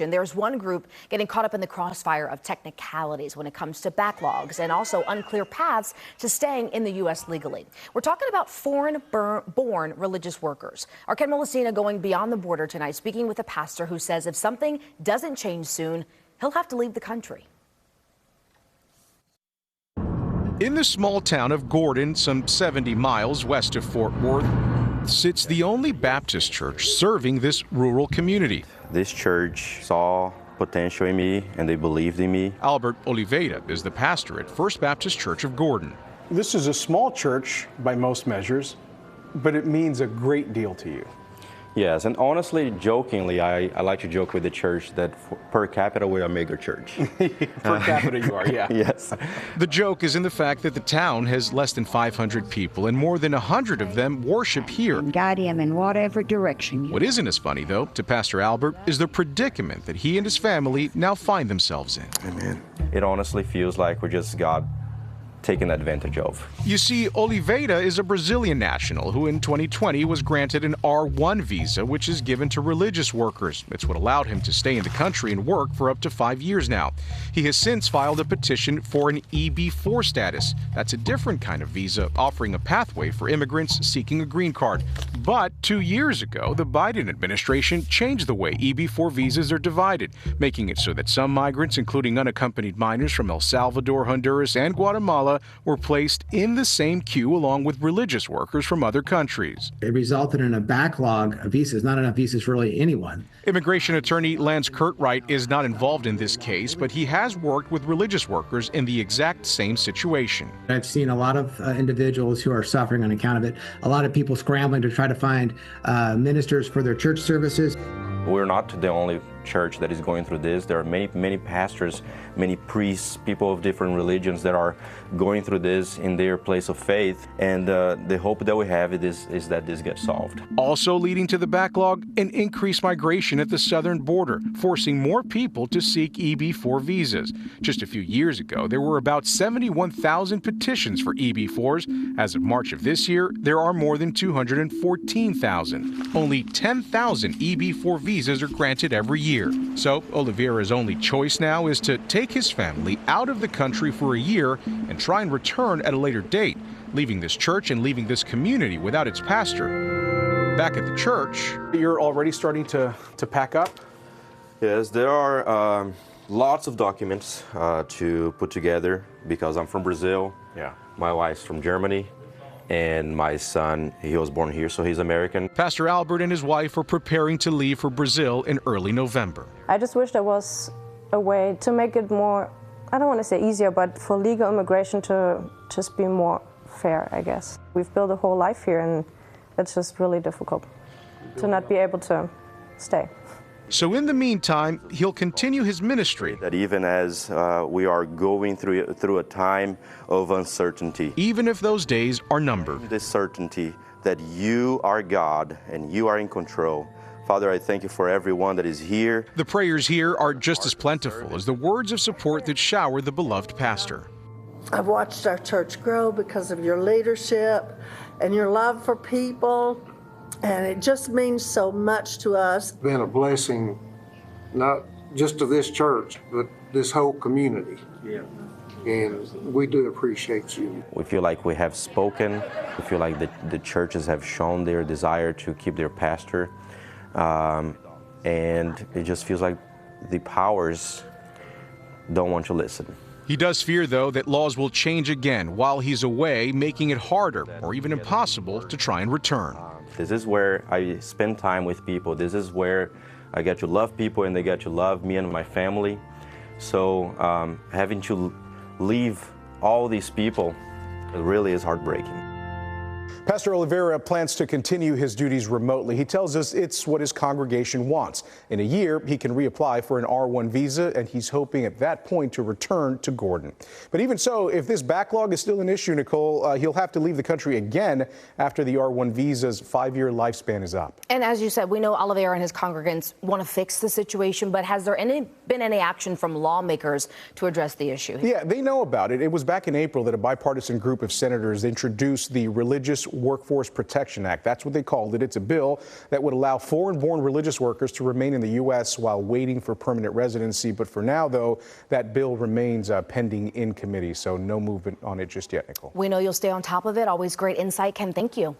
And there's one group getting caught up in the crossfire of technicalities when it comes to backlogs and also unclear paths to staying in the U.S. legally. We're talking about foreign-born religious workers. Our Ken Molesina going beyond the border tonight, speaking with a pastor who says if something doesn't change soon, he'll have to leave the country. In the small town of Gordon, some 70 miles west of Fort Worth, sits the only Baptist church serving this rural community. This church saw potential in me and they believed in me. Albert Oliveira is the pastor at First Baptist Church of Gordon. This is a small church by most measures, but it means a great deal to you. Yes, and honestly, jokingly, I like to joke with the church that per capita we're a mega church. Per capita you are, yeah. Yes. The joke is in the fact that the town has less than 500 people and more than 100 of them worship here. Guide him in whatever direction. What isn't as funny, though, to Pastor Albert is the predicament that he and his family now find themselves in. Amen. It honestly feels like we just got taken advantage of. You see, Oliveira is a Brazilian national who in 2020 was granted an R1 visa, which is given to religious workers. It's what allowed him to stay in the country and work for up to 5 years now. He has since filed a petition for an EB4 status. That's a different kind of visa, offering a pathway for immigrants seeking a green card. But 2 years ago, the Biden administration changed the way EB4 visas are divided, making it so that some migrants, including unaccompanied minors from El Salvador, Honduras, and Guatemala, were placed in the same queue along with religious workers from other countries. It resulted in a backlog of visas, not enough visas for really anyone. Immigration attorney Lance Curtright is not involved in this case, but he has worked with religious workers in the exact same situation. I've seen a lot of individuals who are suffering on account of it, a lot of people scrambling to try to find ministers for their church services. We're not the only church that is going through this. There are many pastors, many priests, people of different religions that are going through this in their place of faith. And the hope that we have is that this gets solved. Also leading to the backlog, an increased migration at the southern border, forcing more people to seek EB4 visas. Just a few years ago, there were about 71,000 petitions for EB4s. As of March of this year, there are more than 214,000. Only 10,000 EB4 visas are granted every year. So Oliveira's only choice now is to take his family out of the country for a year and try and return at a later date, leaving this church and leaving this community without its pastor. Back at the church, You're already starting to pack up? Yes, there are lots of documents to put together because I'm from Brazil. Yeah. My wife's from Germany. And my son, he was born here, so he's American. Pastor Albert and his wife are preparing to leave for Brazil in early November. I just wish there was a way to make it more, I don't want to say easier, but for legal immigration to just be more fair, I guess. We've built a whole life here, and it's just really difficult to not be able to stay. So in the meantime, he'll continue his ministry. That even as we are going through a time of uncertainty, Even if those days are numbered. this certainty that you are God and you are in control. Father, I thank you for everyone that is here. The prayers here are just as plentiful as the words of support that shower the beloved pastor. I've watched our church grow because of your leadership and your love for people, and it just means so much to us. Been a blessing, not just to this church, but this whole community. Yeah. And we do appreciate you. We feel like we have spoken. We feel like the churches have shown their desire to keep their pastor. And it just feels like the powers don't want to listen. He does fear, though, that laws will change again while he's away, making it harder or even impossible to try and return. This is where I spend time with people. This is where I get to love people and they get to love me and my family. So having to leave all these people, it really is heartbreaking. Pastor Oliveira plans to continue his duties remotely. He tells us it's what his congregation wants. In a year, he can reapply for an R1 visa, and he's hoping at that point to return to Gordon. But even so, if this backlog is still an issue, Nicole, he'll have to leave the country again after the R1 visa's 5-year lifespan is up. And as you said, we know Oliveira and his congregants want to fix the situation, but has there been any action from lawmakers to address the issue? Yeah, they know about it. It was back in April that a bipartisan group of senators introduced the Religious Workforce Protection Act. That's what they called it. It's a bill that would allow foreign-born religious workers to remain in the U.S. while waiting for permanent residency. But for now, though, that bill remains pending in committee, so no movement on it just yet, Nicole. We know you'll stay on top of it. Always great insight, Ken. Thank you.